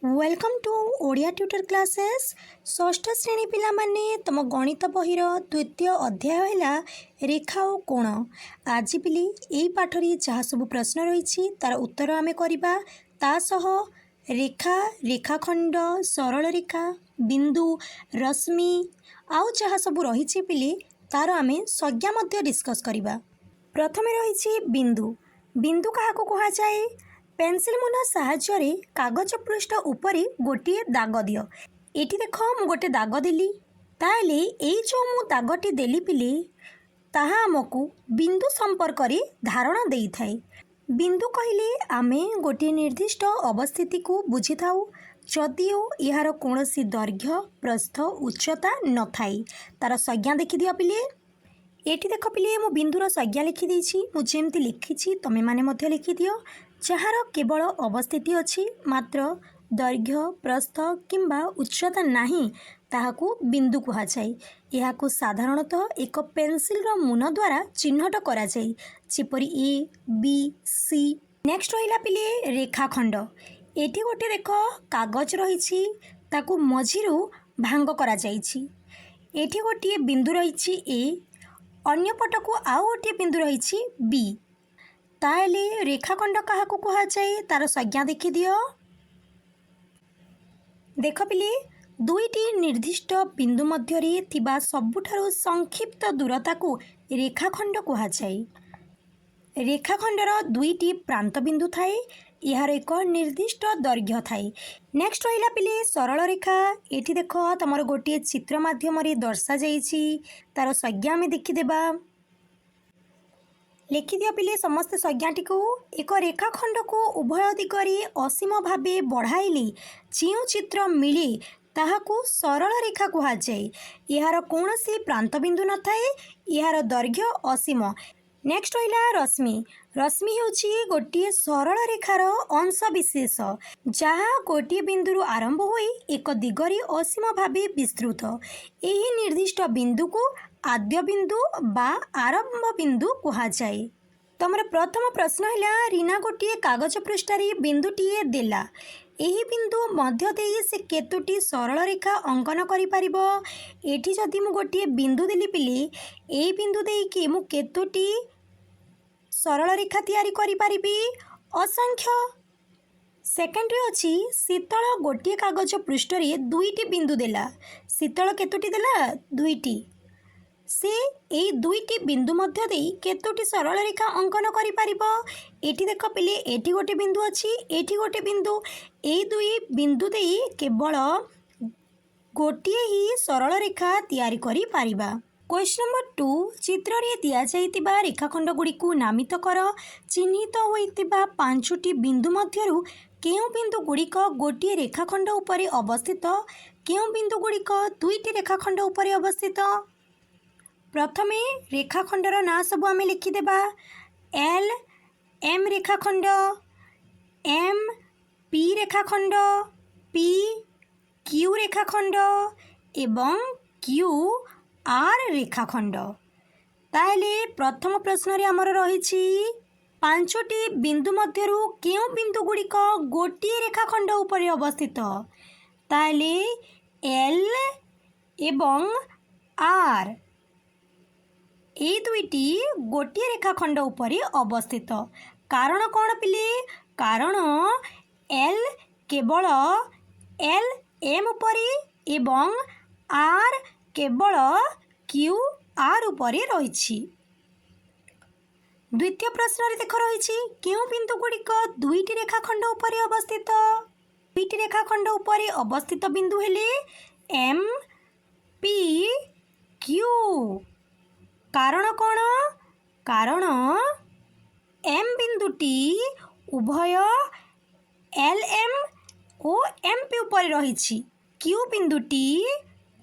Welcome to Odia tutor classes षष्ठ श्रेणी पिला माने तुम गणित बहिर द्वितीय अध्याय है रेखा और कोण। आज पिली यही पाठरी जहाँ सब प्रश्न रही तार उत्तर आमे करिबा। ता सह रेखा रेखाखंड सरल रेखा बिंदु रश्मि आउ जहाँ सब रही पिली तार आमे संज्ञा मध्य डिस्कस करिबा। प्रथमे रही बिंदु। बिंदु क्या कह जाए? पेंसिल मुन साहाय्य कागज पृष्ठ उपरे गोटे दाग दियो। एटी देख मु गोटे दाग देली ताले एई जो मु दागटी देली पिले ताहा आमको बिंदु संपर्क रे धारणा देई थाए। बिंदु कहले आमे गोटे निर्दिष्ट अवस्थिति को बुझी थाउ जदिओ यार कौनसी दैर्घ्य प्रस्थ उच्चता न थाई। तार संज्ञा देखि दियो पिले। एटी देख पिले मु बिंदुर संज्ञा लिखि देछि। मु जेमति लिखिछि तमे माने मध्य लिखि दियो। जार केवल अवस्थिति अच्छी मात्र दैर्घ्य प्रस्थ किंबा उच्चता नहीं ताहाकू बिंदु कह जाए। यह साधारणतः एक पेंसिल मुन द्वारा चिन्हट करा जाए जेपरि ए बी सी। नेक्स्ट रहिला पिले रेखाखंड। एटी गोटे देख कागज रही ताकू मझिरु भांग करा जाइछि। एटी गोटे बिंदु रही ए अन्य पटकू आउ गोटे बिंदु रही बी। ताले रेखाखंड क्या कह जाए तार संज्ञा देखि दियो। देख पिले दुईटी निर्दिष्ट बिंदु मध्य थिबा सबुठारु संक्षिप्त दूरता को रेखाखंड कह जाए। रेखाखंडर दुईटी प्रांत बिंदु थाए। यार एक निर्दिष्ट दैर्घ्य थाए। नेक्स्ट रहिला पिले सरल रेखा। एठी देख तमर गोटे चित्र माध्यम दर्शा जाइछि तार संज्ञा में देखिदेबा। लिखि दियो पिले समस्त संज्ञाटी को। एक रेखाखंड को उभय दिगरे असीम भावे बढ़ाइले जो चित्र मिले ताहाकू सरल रेखा कह जाए। यार कौनसी प्रांत बिंदु न थाए। यार दैर्घ्य असीम। नेक्स्ट रहिला रश्मि। रश्मि होची गोटे सरल रेखार अंश विशेष जहाँ गोटे बिंदु आरंभ होई एक दिगरे असीम भावे विस्तृत। यही निर्दिष्ट बिंदु को आद्य बिंदु बा आरंभ बिंदु कह जाए। तमर प्रथम प्रश्न है रीना गोटे कागज पृष्ठारे बिंदुटीए देला। यही बिंदु मध्य देई से केतोटी सरल रेखा अंकन करि परिबो। एठी जदि मु गोटे बिंदु देली पिले एही बिंदु देई कि मु केतोटी सरल रेखा तैयारी करि परिबी? असंख्य। सेकेंड रे अछि शीतल गोटे कागज पृष्ठरे दुईटी बिंदु देला। शीतल केतोटी देला? दुईटी। से एई दुईटी बिंदु मध्य देई केतोटी सरल रेखा अंकन करि परिबो? एठी देख पिले एठी गोटे बिंदु अछि एठी गोटे बिंदु। एई दुई बिंदु देई केवल गोटिए ही सरल रेखा तैयारी करि परिबा। क्वेश्चन नंबर 2 चित्र रे दिया जाइतिबा रेखाखंड गुडी को नामित कर। चिन्हित होइतिबा पांचटी बिंदु मध्यरु केउ बिंदु गुडिक गोटिए रेखाखंड उपरे अवस्थित केउ बिंदु गुडिक दुईटी रेखाखंड उपरे अवस्थित? प्रथमे रेखाखंडर ना सब आमे लिखिदेबा। एल एम रेखाखंड एम पी रेखाखंड पी क्यू रेखाखंड एवं क्यू आर रेखाखंड। ताहले प्रथम प्रश्न रे हमर रहिछि पांचटी बिंदु मध्यरु केउ बिंदु गुडिक गोटिए रेखाखंड उपरे अवस्थित? ताहले एल एवं आर ए दुईटी गोटे रेखाखंड उपरे अवस्थित। कारण कौन पिले? कारण एल केवल एल एम उपरे एवं आर केवल क्यू आर उपरे रही। द्वितीय प्रश्न रे देख रही केउ बिंदु गुडिक दुईटी रेखाखंड उपरे अवस्थित? दुईटी रेखाखंड उपरे अवस्थित बिंदु हेले एम पी क्यू। कारण कौन? कारण एम बिंदुटी उभय एल एम और एम पी ऊपर रही। क्यू बिंदुटी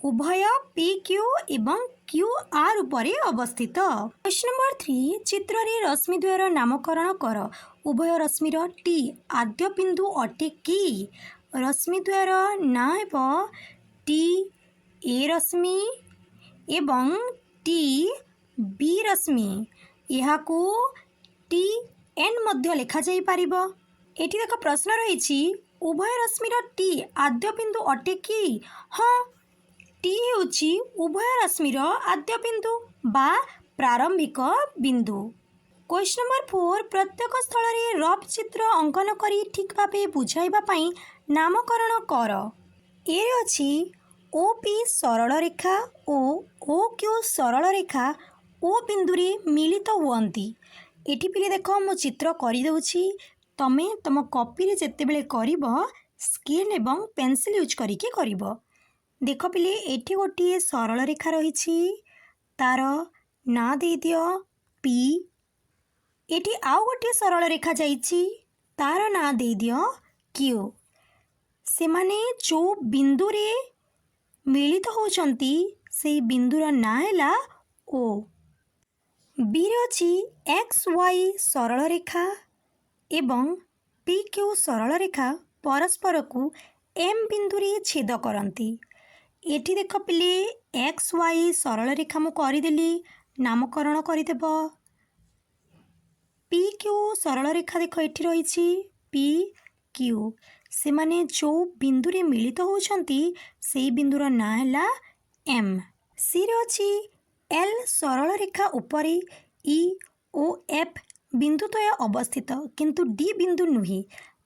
उभय पी क्यू एवं क्यू आर ऊपर अवस्थित। क्वेश्चन नंबर 3 चित्र रे रश्मि द्वयर नामकरण कर। उभय रश्मिर टी आद्य बिंदु अटे कि? रश्मि द्वयर ना हेब टी ए रश्मि एवं टी बी रश्मि। यहाँ टी एन मध्य लिखा जाई पारिबो। एठी देख प्रश्न रही उभय रश्मिर टी आद्य बिंदु अटे कि हाँ टी ହେଉଛି ଉଭୟ ରଶ୍ମିର ଆଦ୍ୟ ବିନ୍ଦୁ ବା ପ୍ରାରମ୍ଭିକ ବିନ୍ଦୁ। କ୍ୱେଶ୍ଚନ୍ ନମ୍ବର 4 ପ୍ରତ୍ୟେକ ସ୍ଥଳରେ ରଫ୍ ଚିତ୍ର ଅଙ୍କନ କରି ଠିକ୍ ଭାବେ ବୁଝାଇବା ପାଇଁ ନାମକରଣ କର। ଏରେ ଅଛି ଓ ପି ସରଳ ରେଖା ଓ କ୍ୟୁ ସରଳ ରେଖା ଓ ବିନ୍ଦୁରେ ମିଳିତ ହୁଅନ୍ତି। ଏଠି ପିଲେ ଦେଖ ମୁଁ ଚିତ୍ର କରିଦେଉଛି, ତମେ ତମ କପିରେ ଯେତେବେଳେ କରିବ ସ୍କେଲ୍ ଏବଂ ପେନସିଲ୍ ୟୁଜ୍ କରିକି କରିବ। देख पिले एठी गोटे सरल रेखा रही तार ना दे दियो पी। एठी आउ गोटे सरल रेखा जाइछि तार ना दे दियो क्यू। से माने जो बिंदु रे मिलित होचंती से बिंदुर ना हैला ओ। बी रे अछि एक्स वाई सरल रेखा एवं पी क्यू सरल रेखा परस्पर को एम बिंदु रे छेद करंती। एठी देख पिले एक्स वाई सरल रेखा मु करदेली नामकरण करदेव। पी क्यू सरल रेखा देख एठी रही पी क्यू से माने जो बिंदु रे मिलित होचंती से बिंदुर ना हैला एम। सी रे अछि एल सरल रेखा उपरे ई ओ एफ बिंदु तो अवस्थित किंतु डी बिंदु नुही।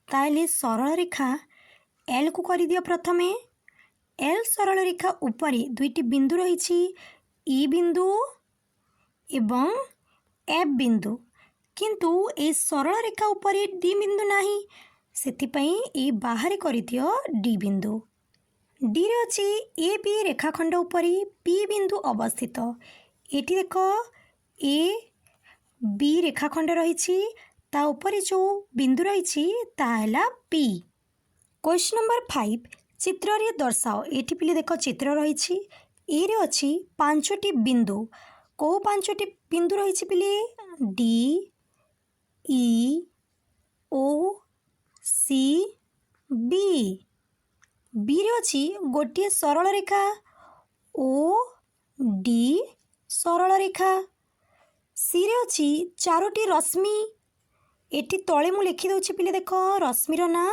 ताले सरल रेखा एल को कर दियो। प्रथमे एल सरल रेखा उपरे दुईटी बिंदु रही ई बिंदु एवं एफ बिंदु किंतु ए सरल रेखा उपरे डी बिंदु नाही, सेथिपई ए बाहर कर दियो डी बिंदु। डी रे अछि ए बी रेखाखंड उपरे पी बिंदु अवस्थित। एठी देख ए बी रेखाखंड रही ता उपरे जो बिंदु रही ता हैला पी। क्वेश्चन नंबर 5 चित्र रे दर्शाओ। एठी पिले देख चित्र रही ए रे अछि पांचटी बिंदु। को पांचटी बिंदु रही पिले डी ई ओ सी बी। बी रे अछि गोटे सरल रेखा ओ डी सरल रेखा। सी रे अछि चारोटी रश्मि। एठी तळे मु लिखि दउछि पिले देख रश्मिर ना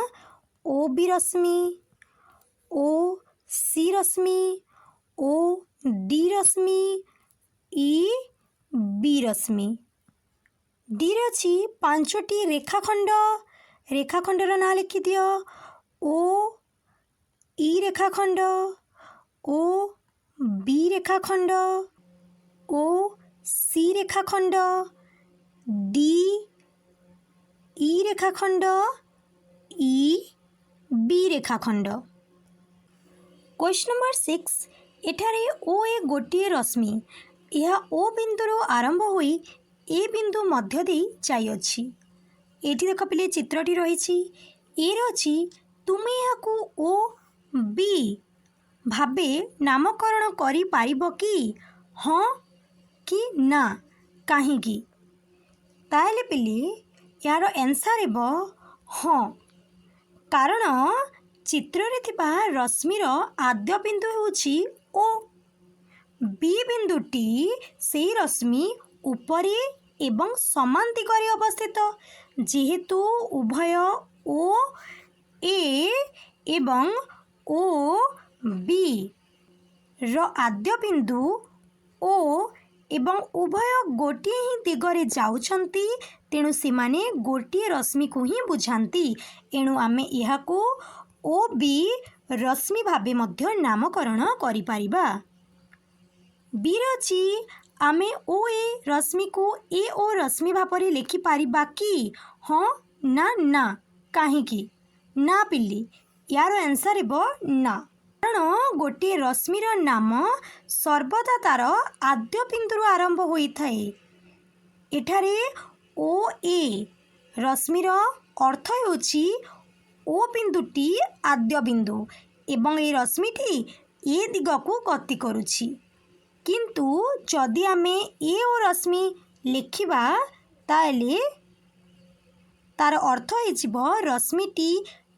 ओ बी रश्मि ओ सी रश्मि ओ डी रश्मि ई बी रश्मि। डी रे अछि पांचटी रेखाखंड। रेखाखंडर ना लिखि दियो ओ ई रेखाखंड ओ बी रेखाखंड ओ सी रेखाखंड डी ई रेखाखंड ई बी रेखाखंड। क्वेश्चन नंबर 6 एठारे ओ ए गोटे रश्मि यह ओ बिंदु आरंभ होई ए बिंदु मध्य दे जाइछि। एठी देख पिले चित्रटी रही ए रछि तुमे याकू ओ बी भाबे नामकरण करि पारिबो कि हाँ कि ना काहींकी। ताले पिले यार आंसर हेबो हाँ, कारण चित्र रे थिबा रश्मिर आद्य बिंदु होछि ओ। बी बिंदुटी से रश्मि उपरे एवं समान दिगरे अवस्थित जेहेतु उभय ओ ए एवं ओ बी र आद्य बिंदु ओ एवं उभय गोटे ही दिगरे जाउछंती तेणु सेमाने गोटे रश्मि को ही बुझांती। एणु आमे इहाको ओ बी रश्मि भावे मध्य नामकरण करि पारिबा। बी रछि आमे ओ ए रश्मि को ए ओ रश्मि भापरे लिखि पारिबा कि हाँ ना ना काहींकी ना पिल्ली। यार आंसर हेबो ना, कारण गोटे रश्मिर नाम सर्वदा तार आद्य बिंदु आरंभ होई थाए। एठारे ओ ए रश्मिर अर्थ होछि ओ बिंदुटी आद्य बिंदु एवं ए रश्मिटी ए दिग को गति करुछि। किंतु जदि आमे ए ओ रश्मि लिखिबा ताले तार अर्थ हो रश्मिटी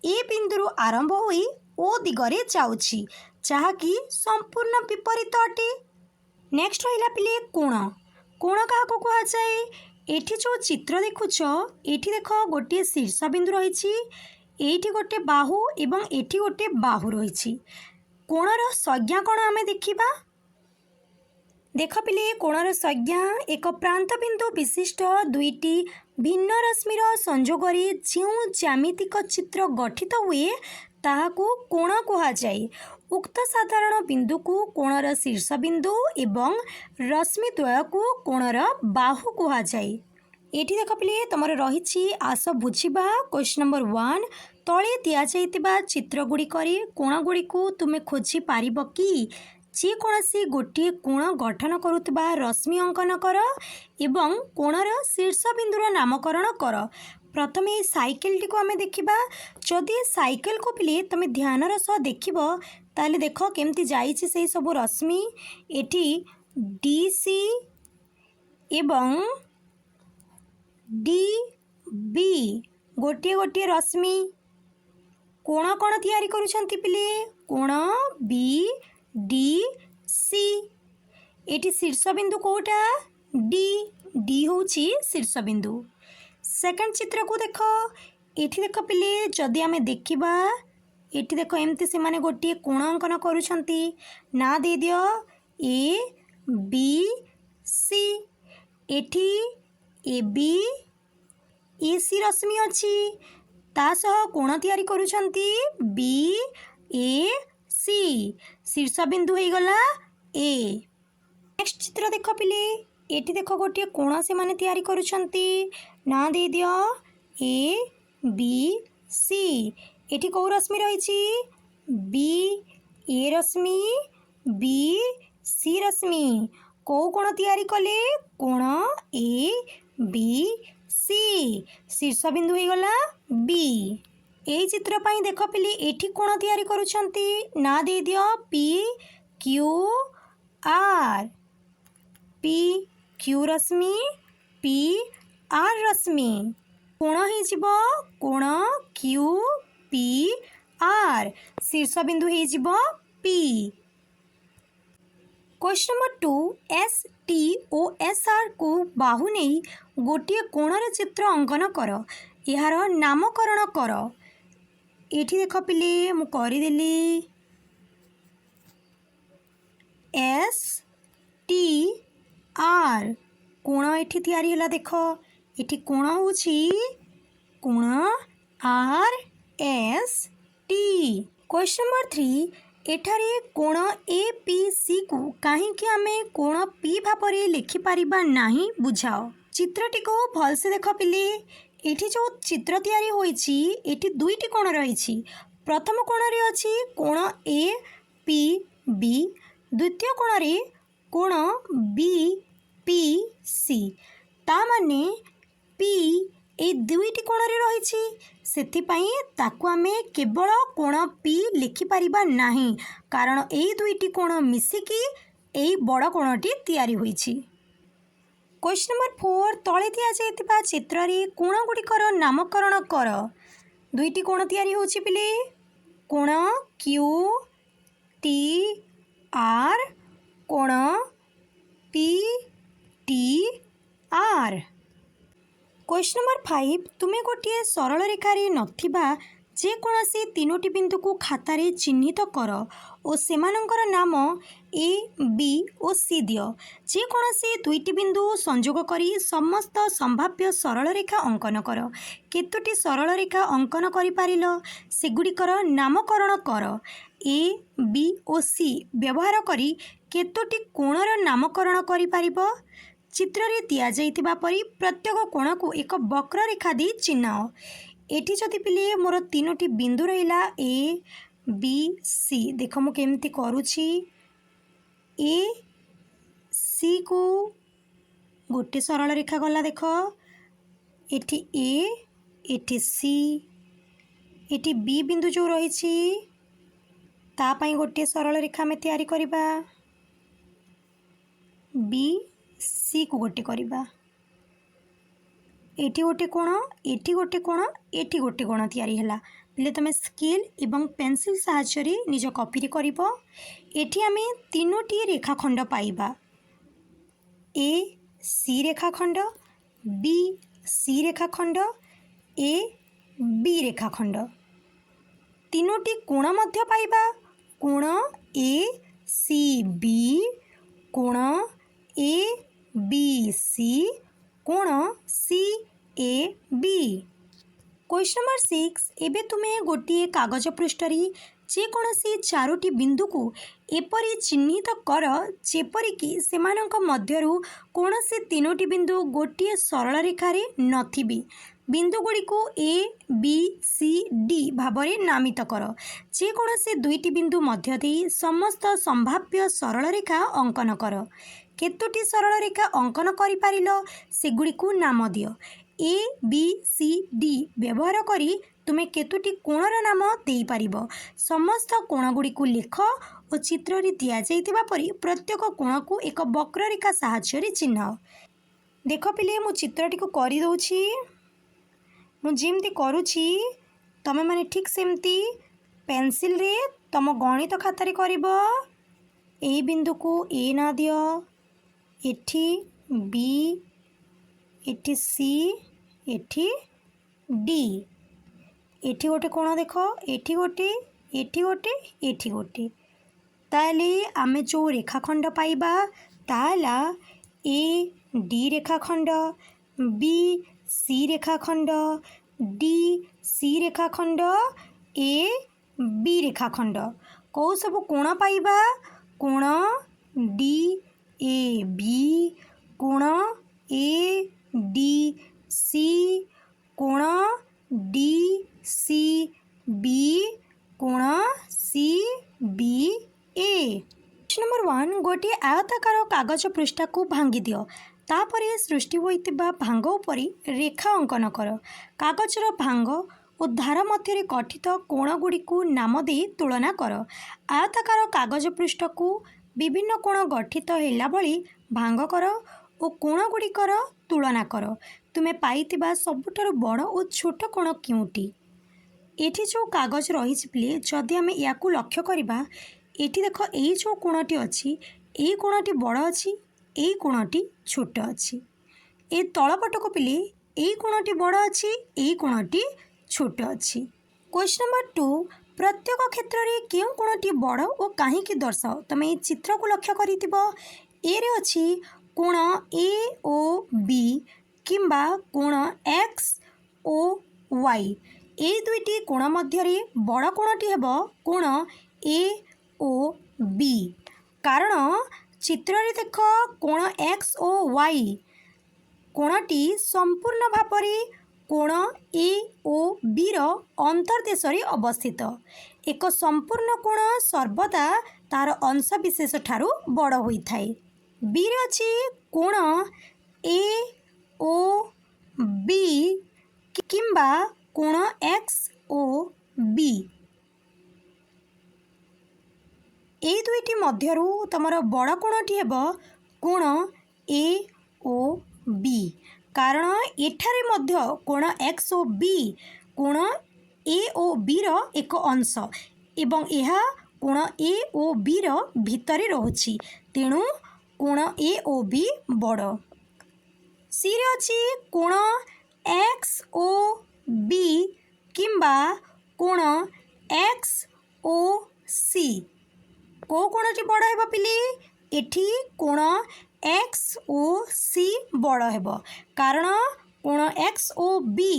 ए बिंदु आरंभ होई ओ दिगरे जाउछि जहाँकि संपूर्ण विपरीत अटे। नेक्स्ट रहिला पिले कोण। कोण क्या कह जाए। एठी जो चित्र देखुछ एठी देख गोटे शीर्ष बिंदु रही ଏଇଠି ଗୋଟେ ବାହୁ ଏବଂ ଏଠି ଗୋଟେ ବାହୁ ରହିଛି। କୋଣର ସଂଜ୍ଞା କ'ଣ ଆମେ ଦେଖିବା। देख पिले कोणर संज्ञा एक प्रांत बिंदु विशिष्ट दुईटी भिन्न रश्मिर संजोगरे जो ज्यामितिक चित्र गठित हुए ताहाकू कोण कुहाଯାଏ। उक्त साधारण बिंदु को कोणर शीर्ष बिंदु एवं रश्मि द्वय को कोणर बाहु कुहाଯାଏ। एठी देख पिले तुमर रही आस बुझा क्वेश्चन नंबर 1 तले दिया जाइतिबा चित्र गुड़िकरे कोण गुड़िकू तुमे खोजी पारिब कि जेकोसी गोटे कोण गठन करुवा रश्मि अंकन कर एवं कोणर शीर्ष बिंदुर नामकरण कर। प्रथमे साइकेल टी को आमे देखिबा। जदि साइकेल को पिले तुम ध्यानर सह देखिब ताले देख केमती जाइछि सेही सब रश्मि एठी डीसी एवं डीबी गोटे गोटे रश्मि कोण कोण तैयारी करुछंती पिले कोण बी डी सी। एटी शीर्ष बिंदु कोटा डी डी होची शीर्ष बिंदु। सेकंड चित्र को देख एठी देख पिले जदि आमे देखिबा एठी देख एमती से माने गोटे कोण अंकन करुछंती ना दे दियो ए बी सी। एठी ए बी ए सी रश्मि अछि ता सह कोण तैयारी करुछंती बी ए सी शीर्ष बिंदु हो गला ए। नेक्स्ट चित्र देख पिले एठी देख गोटे कोण से माने तैयारी करुछंती ना दे दियो ए बी सी। एठी को रश्मि रहिछि बी ए रश्मि बी सी रश्मि को कोण तैयारी कले कोण ए बी सी शीर्ष बिंदु हो गला बी। एई चित्र पाई देख पिले एठी कोण तैयारी करुछंती ना दे दियो P Q R P Q रश्मि पी आर रश्मि कोण ही जिवो कोण क्यू पी आर शीर्ष बिंदु ही जिवो पी। Question number 2 S T O S R को बाहु नहीं गोटे कोणर चित्र अंकन कर यार नामकरण कर। एठी देख पिले मु करदेली एस टी आर कोण एठी तैयारी हला देख एठी कोण होची कोण R S T. Question number 3 एठारे कोण ए पी सी को कहीं आमे कोण पी भापरे लिखि पारिबा नाही बुझाओ। चित्रटी को भल से देख पिले एठी जो चित्र तैयारी होईची एठी दुईटी कोण रहिछि। प्रथम कोण रे अछि कोण ए पी बी द्वितीय कोण रे कोण बी पी सी ता माने पी ए दुईटी कोण रे रहिछि सेथिपाई ताकू आमे केवल कोण पी लिखि पारिबा नाही कारण एई दुईटी कोण मिसिकी एई बड़ कोणटी तैयारी होईछि। क्वेश्चन नंबर 4 तले दिया जाइतिबा चित्र रे कोण गुड़िकर नामकरण कर। दुईटी कोण तैयारी होछि पिले कोण क्यू टी आर कोण P T R. Question number 5 तुमे गोटे सरल रेखारे नथिबा जेकोसी तीनोटी बिंदु को खातारे चिन्हित कर और सेमानंकर नाम ए बी और सी दियो। जेकोसी दुईटी बिंदु संयोग करी समस्त संभाव्य सरल रेखा अंकन कर। केतोटी सरल रेखा अंकन करि पारिलो सेगुड़िकर नामकरण कर। ए बी और सी व्यवहार करी केतोटी कोणर नामकरण करि पारिबो। चित्र रे दिया जाइतिबा परी प्रत्येक कोण को एक वक्र रेखा दी चिन्हाओ। एठी जदि पिले मोर तीनोटी बिंदु रहिला ए बी सी देख मु केमती करूछि ए सी को गोटे सरल रेखा गला देख एठी ए एठी सी एठी बी बिंदु जो रहिछि ता पई गोटे सरल रेखा में तैयारी करिबा बी सी को गोटे करिबा एठी गोटे कोण एठी गोटे कोण एठी गोटे कोण तैयारी हला पिले तमे स्केल एवं पेंसिल सहायता निज कॉपी रे करिवो। एठी आमे तीनोटी रेखाखंड पाइबा ए सी रेखाखंड बी सी रेखाखंड ए बी रेखाखंड ତିନୋଟି କୋଣ ମଧ୍ୟ ପାଇବା। କୋଣ ଏ ସି ବି, କୋଣ ଏ ବି ସି, କୋଣ C A B. Question number 6 एबे तुमे गोटे कागज पृष्ठरी जेकोसी चारोटी बिंदु को एपरी चिन्हित कर जेपरिकी सेमानक मध्यरु कौनसी तीनोटी बिंदु गोटे सरल रेखारे नथिबे। बिंदु गुड़ी को ए बी सी डी भावरे नामित कर। जेकोसी दुईटी बिंदु मध्य दे समस्त संभाव्य सरल रेखा अंकन कर। केतोटी सरल रेखा अंकन करिपारिल सेगुड़ी को नाम दियो। ए बी सी डी व्यवहार करी तुमे केतोटी कोणर नाम देई पारिबो। समस्त कोण गुड़ी को लिख और चित्र रे दिया जाइतिबा परी प्रत्येक कोण को एक वक्ररेखा सहाय्य रे चिन्ह। देख पिले मु चित्रटी को करि दउछि। मु जेमती करूछि तमे माने ठीक सेमती पेंसिल रे तम गणित खाता रे करिबो। ए बिंदु को ए ना दियो, एठी बी, एठी सी, एठी डी, एठी गोटे कोण देख, एठी गोटे, एठी गोटे, एठी गोटे। ताले आमे जो रेखाखंड पाइबा ताला ए डी रेखाखंड, बी सी रेखाखंड, डी सी रेखाखंड, ए बी रेखाखंड। कौ सब कोण पाइबा? कोण डी ए बी, कोण ए डी सी, कोण डी सी बी, कोण सी बी ए। क्वेश्चन नंबर 1 गोटे आयताकार कागज पृष्ठ को भांगी दियो। तापरे सृष्टि होइतिबा भांग उपरि रेखा अंकन कर। कागजर भांग और धार मध्य गठित कोण गुड़ी को नाम दे तुलना कर। आयताकार कागज पृष्ठ को विभिन्न कोण गठित होला भली भांग कर और कोण गुड़िकर तुलना कर। तुमे पाइतिबा सबुठारु बड़ और छोट कोण केउटी? एठी जो कागज रही पिले जदि आमे याकू लक्ष्य करिबा, एठी देख एई जो कोणटी अछि एई कोणटी बड़ अछि, एई कोणटी छोट अछि। ए तळपट को पिले एई कोणटी बड़ अछि, एई कोणटी छोट अछि। क्वेश्चन नंबर 2 प्रत्येक क्षेत्र रे केउ कोणटी बड़ और काहेकि दर्शाओ। तमे चित्र को लक्ष्य करितिबो। ए रे अछि कोण ए ओ बी किंबा कोण एक्स ओ वाई। ए दुईटी कोण मध्य बड़ कोणटी हेबो कोण ए ओ बी। कारण चित्र रे देख कोण एक्स ओ वाई कोणटी संपूर्ण भाव कोण ए ओ बी रो अंतर्देश रे अवस्थित। एक संपूर्ण कोण सर्वदा तार अंश विशेष ठारू बड़ होई थाए। बी रे अछि कोण ए ओ बी किंबा कोण एक्स ओ बी। ए दुईटी मध्यरु तमर बड़ कोणटी हेबो कोण ए ओ बी। कारण एठारे मध्य कोण एक्स ओ बी कोण ए ओ बी रो एक अंश एवं यह कोण ए ओ बी रो भितरे रहुछि। तेणु कोण ए ओ बी बड़। सी रे अछि कोण एक्स ओ बी किंबा कोण एक्स ओ सी। को कोणटी बड़ हेबो पिले? एठी कोण एक्स ओ सी बड़ हेबो। कारण कोण एक्स ओ बी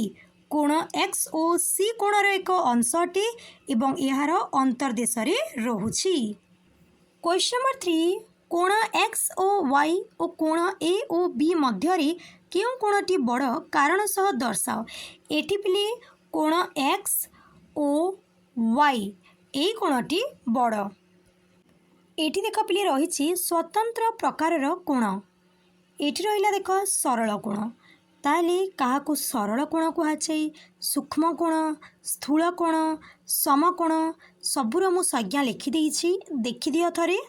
कोण एक्स ओ सी कोणर एक अंश अटे एवं यार अंतर्देश रे रहुछि। क्वेश्चन नंबर 3 कोण एक्स ओ वाई और कोण ए ओ बी मध्य केउ कोणटी बड़ कारण सह दर्शाओ। एठी पिले कोण एक्स ओ वाई ए कोणटी बड़। एठी देख पिले रही स्वतंत्र प्रकारर कोण। एठी रहिला देख सरल कोण। ताले काहाकू सरल कोण कुहाଯାଏ? सूक्ष्म कोण, स्थूल कोण, समकोण सबुर मु संज्ञा लिखि देइछि। देखि दियो थरे।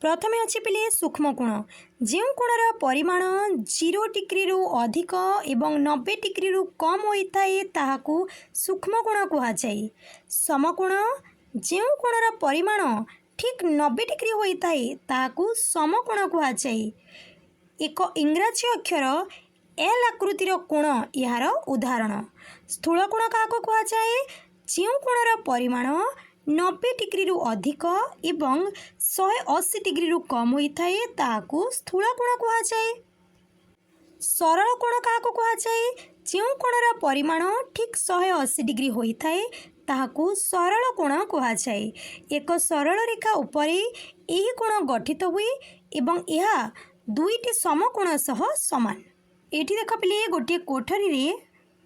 प्रथमे अछि पिले सूक्ष्म कोण। जे कोणर परिमाण 0 डिग्री रु अधिक एवं 90 डिग्री रु कम होइताए ताहाकू सूक्ष्म कोण कुहाଯାଏ। समकोण जे कोणर परिमाण ठीक 90 डिग्री होइताए ताहाकू समकोण कुहाଯାଏ। एक इंग्राजी अक्षर एल आकृतिर कोण यार उदाहरण। स्थूल कोण काहाकू कुहाଯାଏ? ଯେଉଁ କୋଣର ପରିମାଣ 90 ଡିଗ୍ରୀରୁ ଅଧିକ ଏବଂ 180 ଡିଗ୍ରୀରୁ କମ୍ ହୋଇଥାଏ ତାହାକୁ ସ୍ଥୂଳ କୋଣ କୁହାଯାଏ। ସରଳ କୋଣ କାହାକୁ କୁହାଯାଏ? ଯେଉଁ କୋଣର ପରିମାଣ ଠିକ୍ 180 ଡିଗ୍ରୀ ହୋଇଥାଏ ତାହାକୁ ସରଳ କୋଣ କୁହାଯାଏ। ଏକ ସରଳ ରେଖା ଉପରେ ଏହି କୋଣ ଗଠିତ ହୁଏ ଏବଂ ଏହା ଦୁଇଟି ସମକୋଣ ସହ ସମାନ। ଏଠି ଦେଖ ପିଲେ ଗୋଟିଏ କୋଠରୀରେ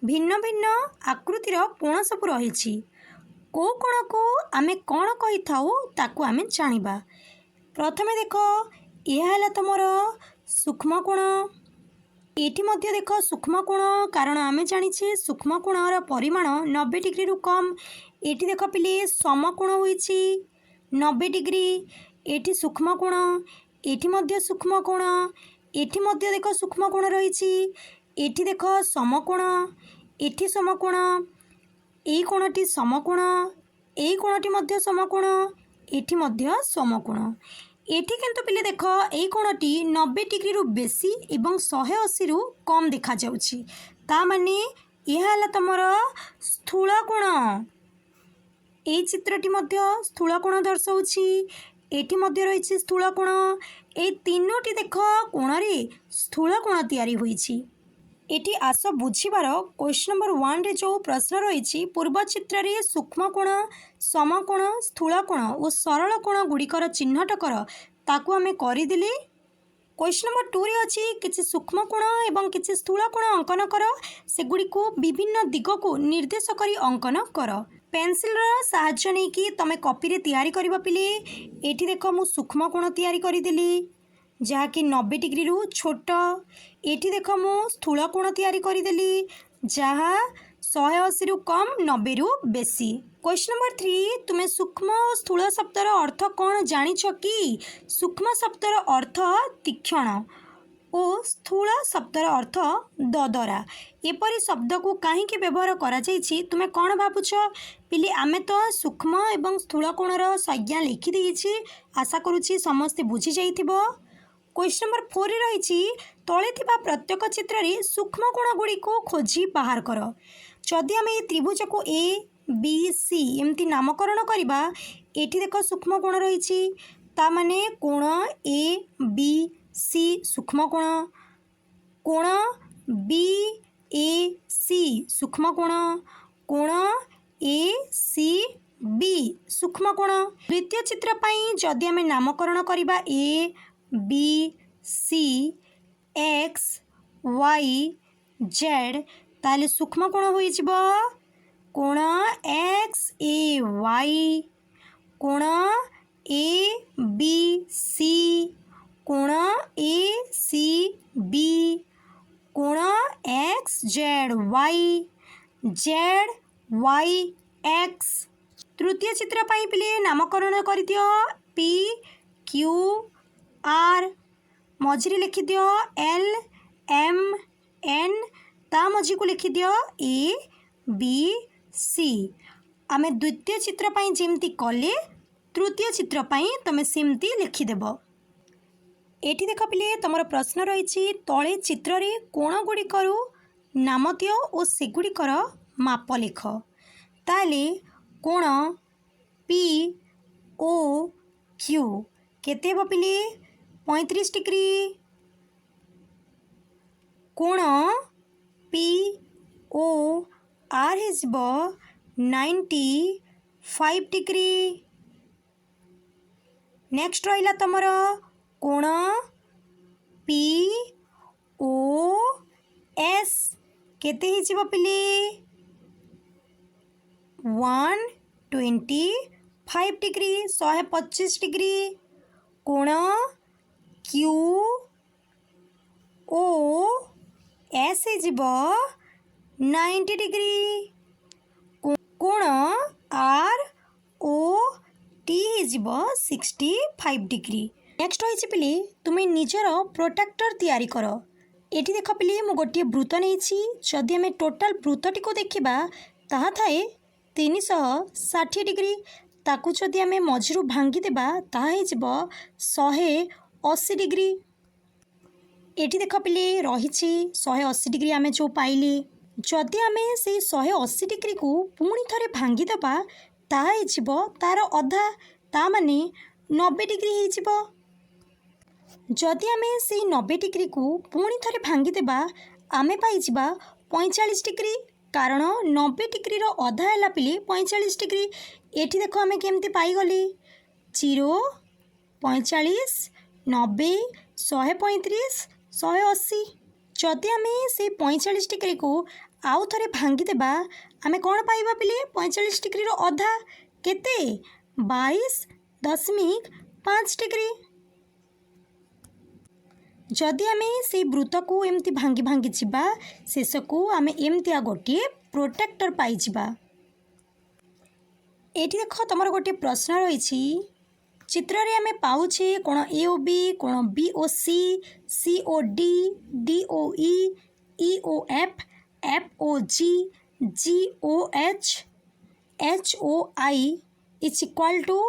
ଭିନ୍ନ ଭିନ୍ନ ଆକୃତିର କୋଣ ସବୁ ରହିଛି। କେଉଁ କୋଣକୁ ଆମେ କ'ଣ କହିଥାଉ ତାକୁ ଆମେ ଜାଣିବା। ପ୍ରଥମେ ଦେଖ, ଏହା ହେଲା ତୁମର ସୂକ୍ଷ୍ମ କୋଣ। ଏଠି ମଧ୍ୟ ଦେଖ ସୂକ୍ଷ୍ମ କୋଣ, କାରଣ ଆମେ ଜାଣିଛେ ସୂକ୍ଷ୍ମ କୋଣର ପରିମାଣ 90 ଡିଗ୍ରୀରୁ କମ୍। ଏଠି ଦେଖ ପିଲେ ସମକୋଣ ହୋଇଛି 90 ଡିଗ୍ରୀ। ଏଠି ସୂକ୍ଷ୍ମ କୋଣ, ଏଠି ମଧ୍ୟ ସୂକ୍ଷ୍ମ କୋଣ, ଏଠି ମଧ୍ୟ ଦେଖ ସୂକ୍ଷ୍ମ କୋଣ ରହିଛି। ଏଠି ଦେଖ ସମକୋଣ, ଏଠି ସମକୋଣ, এই কোণটি সমকোণ, এই কোণটি ମଧ୍ୟ সমকোণ, এটি ମଧ୍ୟ সমকোণ। এটি কিন্তু পিলে দেখ এই কোণটি 90 ডিগ্রিরু বেশি এবং 180রু কম দেখাযাଉଛି। তা মানে ଏହା ହେଲା ତୁମର ସ୍ଥୂଳ କୋଣ। এই চিত্রটি ମଧ୍ୟ ସ୍ଥୂଳ କୋଣ ଦର୍ଶାଉଛି। ଏଠି ମଧ୍ୟ ରହିଛି ସ୍ଥୂଳ କୋଣ। এই ତିନୋଟି ଦେଖ କୋଣରେ ସ୍ଥୂଳ କୋଣ ତିଆରି ହୋଇଛି। এটি আস বুঝিবার কোশ্চেন নম্বর 1 রে যে প্রশ্ন রয়েছে পূর্ব চিত্রে সূক্ষ্ম কোণ, সমকোণ, স্থূল কোণ ও সরল কোণ গুড়িকর চিহ্নট কর, তাকে আমি করিদেলি। কোশ্চেন নম্বর 2 রে অছি কিছু সূক্ষ্ম কোণ এবং কিছু স্থূল কোণ অঙ্কন কর, সেগুড়ি বিভিন্ন দিগকু নির্দেশ করে অঙ্কন কর। পেনসিলর সাহায্য নেইকি তুমি কপিরে তৈরি করিবা পিলে। এটি দেখ মু সূক্ষ্ম কোণ তৈরি করিদেলি ଯାହାକି 90 ଡିଗ୍ରୀରୁ ଛୋଟ। ଏଠି ଦେଖ ମୁଁ ସ୍ଥୂଳ କୋଣ ତିଆରି କରିଦେଲି ଯାହା 180ରୁ କମ୍, 90ରୁ ବେଶୀ। କ୍ୱେଶ୍ଚନ୍ ନମ୍ବର 3, ତୁମେ ସୂକ୍ଷ୍ମ ଓ ସ୍ଥୂଳ ଶବ୍ଦର ଅର୍ଥ କ'ଣ ଜାଣିଛ କି? ସୂକ୍ଷ୍ମ ଶବ୍ଦର ଅର୍ଥ ତୀକ୍ଷଣ ଓ ସ୍ଥୂଳ ଶବ୍ଦର ଅର୍ଥ ଦଦରା। ଏପରି ଶବ୍ଦକୁ କାହିଁକି ବ୍ୟବହାର କରାଯାଇଛି ତୁମେ କ'ଣ ଭାବୁଛ? ପିଲେ ଆମେ ତ ସୂକ୍ଷ୍ମ ଏବଂ ସ୍ଥୂଳ କୋଣର ସଂଜ୍ଞା ଲେଖିଦେଇଛି। ଆଶା କରୁଛି ସମସ୍ତେ ବୁଝିଯାଇଥିବ। क्वेश्चन नंबर 4 रे रही तले थिबा प्रत्येक चित्र रे सूक्ष्म कोण गुड़ी को खोजी बाहर कर। जदि आम त्रिभुज को ए बी सी एमती नामकरण करवा, एठी देख सूक्ष्म कोण रही ता माने कोण ए बी सी सूक्ष्म कोण, कोण बी ए सी सूक्ष्म कोण, कोण ए सी बी सूक्ष्म कोण। द्वितीय चित्र पई जदि आम नामकरण करवा A B C X Y Z, ताले सूक्ष्म कोण होई जिवो कोण एक्स ए वाई, कोण ए बी सी, कोण ए सी बी, कोण X Z Y, Z Y X. तृतीय चित्र पाई पिले नामकरण कर दियो पी क्यू आर, मझिरे लिखि दियो एल एम एन, ता मझी को लिखि दियो ए बी सी। आमे द्वितीय चित्र पाई जेमती कले तृतीय चित्र पाई तमे सेमती लिखिदेब। एठी देख पिले तुमर प्रश्न रही तले चित्र रे कोण गुड़िकर नाम दियो और सेगुड़िकर माप लिख। ताले कोण पी ओ क्यू केते हेब पिले 35 डिग्री, कोण पी ओ आर हेजिब 95 डिग्री। नेक्स्ट रहिला तमर कोण पी ओ एस केते हेजिब पिले 125 डिग्री, 125 डिग्री। कोण क्यू ओ एस हेजिब 90 डिग्री, कोण आर ओ टी हेजिब 65 डिग्री। नेक्स्ट रही पिले तुम्हें निजर प्रोटेक्टर तैयारी कर। एठी देख पिले मु गोटे वृत्त नहीं, जदि आम टोटाल वृत्तटी को देखा ताहा थाए 360 डिग्री, ताकू जदि आम मझिरू भांगीदेबा ताहा हेजिब 180 डिग्री। एठी देख पिले रही 180 डिग्री आम जो पाइले। जदि आमे से 180 डिग्री को पुणी थरे भांगीदबा ताहा हेजिबो तार अधा ता माने 90 डिग्री हेजिबो। जदि आमे से 90 डिग्री को पुणी थरे भांगीदेबा आमे पाइजिबा 45 डिग्री, कारण 90 डिग्री रो अधा हैला पिले 45 डिग्री। एठी देखो आमे केमती पाइगले 0 45 90 135 180। जदि आमे से 45 डिग्री को आउ थरे भांगीदेबा आमे कौन पाइबा पिले 45 डिग्री रो अधा केते 22.5 डिग्री। जदि आमे से वृत्त को एमती भांगी भांगी जिबा शेष को आमे एमतिया गोटे प्रोटेक्टर पाई जिबा। एठी देखो तमर गोटे प्रश्न रही चित्र रे आमे पाउछे कोण ए ओ बी कोण B O C C O D D O E O F F O G G O H O I is equal to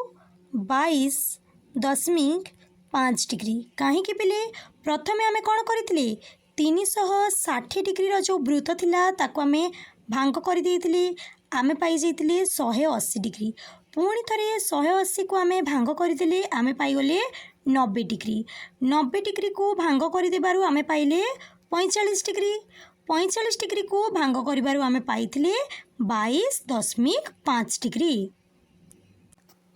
22.5 degree. कहीं पिले प्रथमे आमे कौन करथिले 360 डिग्री रो जो वृत्त थिला ताको आमे भांग कर देइथिले आमे पाई जाइथिले 180 डिग्री। पुणी थरे 180 को आमे भांग करदेले आमे पाइगले 90 डिग्री। 90 डिग्री को भांग कर देबारु आमे पाइले 45 डिग्री। 45 डिग्री को भांग करिबारु आमे पाइथिले 22.5 डिग्री।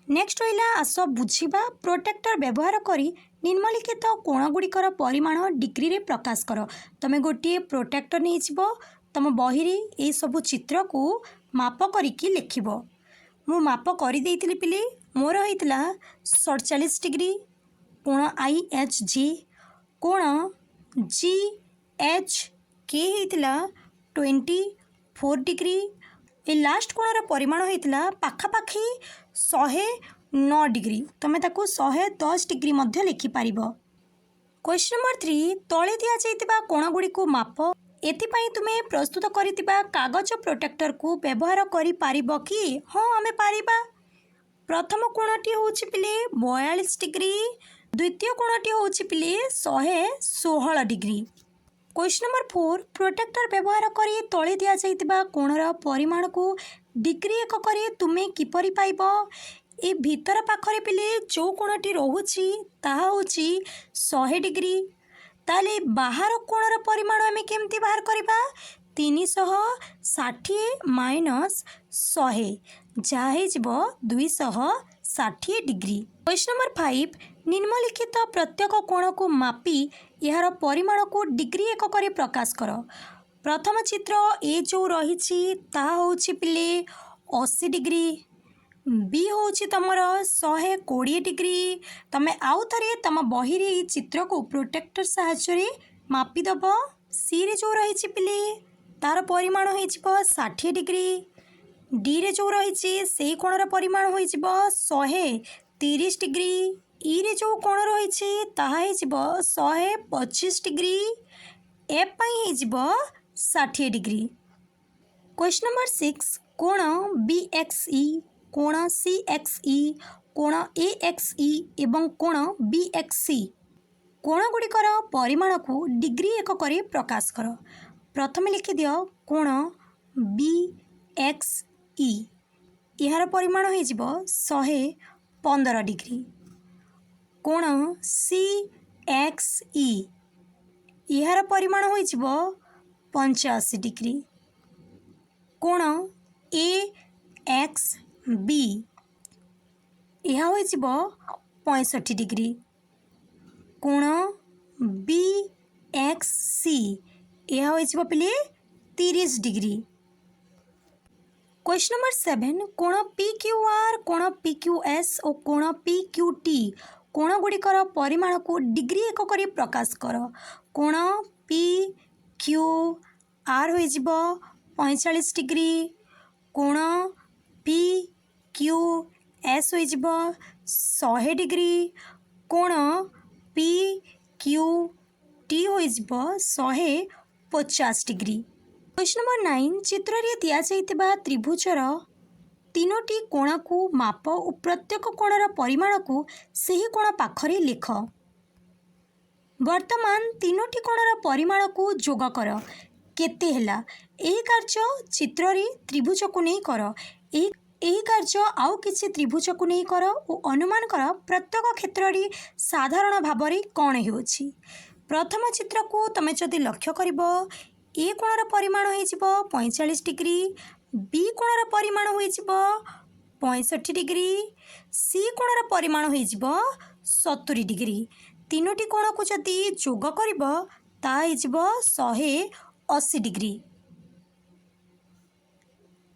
नेक्स्ट रहा आस बुझा प्रोटेक्टर व्यवहार करी निम्नलिखित कोणगुड़िकर परिमाण डिग्री रे प्रकाश कर। तमे गोटे प्रोटेक्टर नहीं जीवो तम बही रे ए सबु चित्र को माप करिकी लिखिबो। मु माप करि देइतिली पिले मोर होइतला 47 डिग्री कोण आई एच जी कोण जी एच के होइतला 24 डिग्री। ए लास्ट कोणर परिमाण होइतला पाखापाखी 109 डिग्री। तमे ताको 110 डिग्री मध्य लिखि पारिबो। क्वेश्चन नंबर 3 तळे दिया जाइतिबा कोणगुडी को माप एथिपाई तुमे प्रस्तुत करितिबा कागज प्रोटेक्टर को व्यवहार करि पारिबो कि? हाँ आमे पारिबा। प्रथम कोणटी होउछि पिले 42 डिग्री, द्वितीय कोणटी होउछि पिले 116 डिग्री। क्वेश्चन नंबर 4 प्रोटेक्टर व्यवहार करी तळे दिया जाइतिबा कोणर परिमाण को डिग्री एक करी तुमे किपरि पाइबो? ए भीतर पाखरे पिले जो कोणटी रहुछि ताहा होछि 100 डिग्री। ताले बाहर कोणर परिमाण आमे केमती बाहर करिबा 360 माइनस 100 जाहे जिवो 260 डिग्री। क्वेश्चन नंबर 5 निम्नलिखित प्रत्येक कोण को मापी यार परिमाण को डिग्री एक करे प्रकाश कर। प्रथम चित्र ए जो रही ताहा होछि पिले 80 डिग्री, बी होछि तमर 120 डिग्री। तमे आउ थरे तम बही रे ई चित्र को प्रोटेक्टर साहाय्य रे मापी दबो। सी रे जो रही पिले तार परिमाण होई जिवो 60 डिग्री। डी रे जो रही से कोणर परिमाण होई जिवो 130 डिग्री। ई रे जो कोण रही ताहा होई जिवो 125 डिग्री। एफ पाई होई जिवो 60 डिग्री। क्वेश्चन नंबर 6 कोण बी एक्स ई कोण सी एक्स ई कोण ए एक्स ई एवं कोण बी एक्स सी कोण गुड़िकर परिमाण को डिग्री एक करे प्रकाश कर। प्रथम लिखि दियो कोण बी एक्स ई यार परिमाण होई जिवो 115 डिग्री। कोण सी एक्स ई यार परिमाण होई जिवो 85 डिग्री। कोण ए एक्स बी यह होई जिवो 65 डिग्री। कोण बी एक्स सी यह होई जिवो पिले 30 डिग्री। क्वेश्चन नंबर 7 कोण पी क्यू आर कोण पी क्यू एस और कोण पी क्यू टी कोण गुड़िकर परिमाण को डिग्री एक करी प्रकाश कर। कोण पी क्यू आर होई जिवो 45 डिग्री। कोण पी क्यू एस होई जिवो 100 डिग्री। कोण पी क्यू टी होई जिवो 150 डिग्री। क्वेश्चन नंबर 9 चित्र रे दिया जाइतिबा त्रिभुजर तीनोटी कोण को माप और प्रत्येक कोणर परिमाण को सही कोण पाखरे लिख। वर्तमान तीनोटी कोणर परिमाण को जोग कर। केते हेला। एही कार्य चित्र रे त्रिभुज को नहीं कर। एही कार्य आउ किछि त्रिभुज को नहीं कर और अनुमान कर प्रत्येक क्षेत्र रे साधारण भाव रे कौन हेउछि। प्रथम चित्र को तमे जदि लक्ष्य करिवो ए कोणर परिमाण होइजिवो 45 डिग्री, बी कोणर परिमाण होइजिवो 65 डिग्री, सी कोणर परिमाण होइजिवो 70 डिग्री। तीनोटी कोण को जदि जोग करिवो ता होइजिवो 180 डिग्री।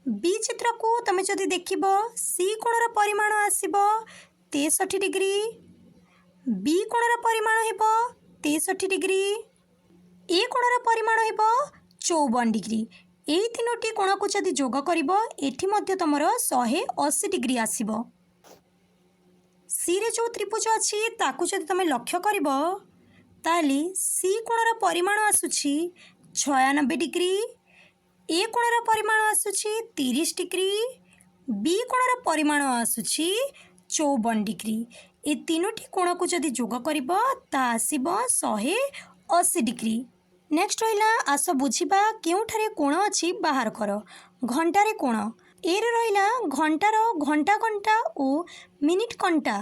बी चित्र को तमे जदि देखिबो सी कोणर परिमाण आसीबो 63 डिग्री, बी कोणर परिमाण हेबो 63 डिग्री, ए कोणर परिमाण हेबो 54 डिग्री। एही तीनोटी कोण को जदि जोग करिवो एठी मध्ये तमरो 180 डिग्री आसीबो। सी रे जो त्रिभुज अछि ताकू जदि तमे लक्ष्य करिवो ताली सी कोणर परिमाण आसुछि 96 डिग्री, ए कोणर परिमाण आसुछि 30 डिग्री, बी कोणर परिमाण आसुछि 54 डिग्री। ए तीनोटी कोण को जदि जोग करिवो ता आसीबो 180 डिग्री। नेक्स्ट रहिला आस बुझिबा केउठारे कोण अछि बाहर कर। घंटारे कोण ए रे रहिला घंटार घंटा घंटा ओ मिनिट कंटा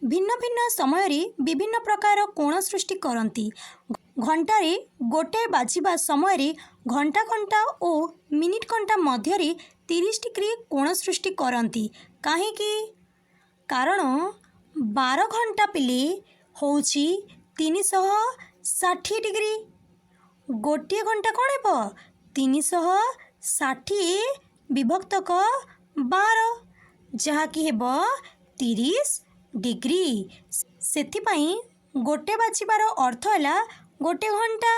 भिन्न भिन्न समय रे विभिन्न प्रकार कोण सृष्टि करंती। घंटारे गोटे बाजिबा समय रे घंटा घंटा ओ मिनिट घंटा मध्य रे 30 डिग्री कोण सृष्टि करंती। काहेकि कारण 12 घंटा पिले होउछि 360 डिग्री। गोटे घंटा कौन हेबो 360 विभक्तक 12 जहाँकि हेबो 30 डिग्री। सेथिपाई गोटे बाजिबार अर्थ हैला गोटे घंटा,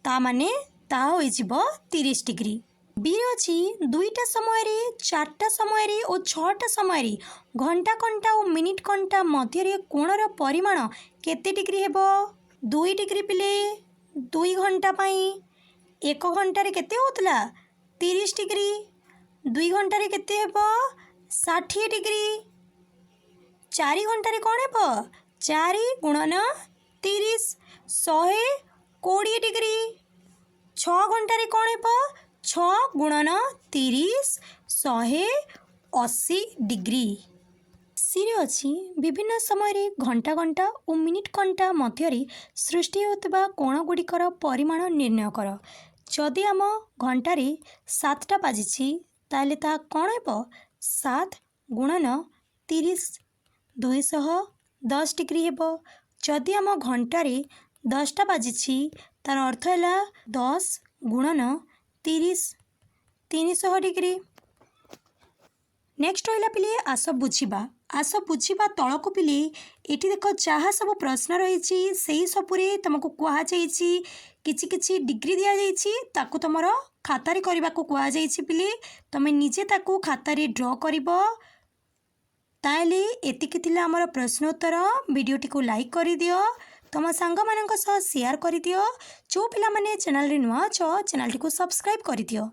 ता माने ता होइजिबो 30 डिग्री। बी अछि दुईटा समय रे, चारटा समय रे और छटा समय रे घंटा घंटा और मिनिट घंटा मध्य रे कोणर परिमाण केते डिग्री हेबो 2 डिग्री पिले 2 घंटा पाई 1 घंटा रे केते होतला 30 डिग्री, 2 घंटा रे केते हेबो 60 डिग्री, 4 घंटा रे कोन हेबो 4 गुणन 30 120 डिग्री, 6 घंटा रे कोन हेबो 6 गुणन 30 180 डिग्री। सी रे अछि विभिन्न समय रे घंटा घंटा और मिनिट घंटा मध्य रे सृष्टि होतबा कोण गुड़िकर परिमाण निर्णय कर। जदि आम घंटा रे 7टा बाजिछि ताले ता कोण हेबो 7 गुणन 30 210 डिग्री हेबो। जदि आम घंटा रे 10टा बाजिछि तार अर्थ हैला 10 गुणन 30 300 डिग्री। नेक्स्ट रहिला पिले आस बुझिबा तळको पिले एठी देखो जहाँ सब प्रश्न रही सेही सबुरे तुमको कहा जाइछि किछि किछि डिग्री दिया जाइछि ताकू तुमर खातारे करबा को कहा जाइछि पिले तमे निजे ताकू खातारे ड्रॉ करिवो। ताले एतिकी थिला हमर प्रश्नोत्तर। वीडियोटी को लाइक करि दियो, तुम सांग मानक सह शेयर करि दियो। जो पिला माने चैनल रे नुआ छ चैनल टी को सब्सक्राइब करि दियो।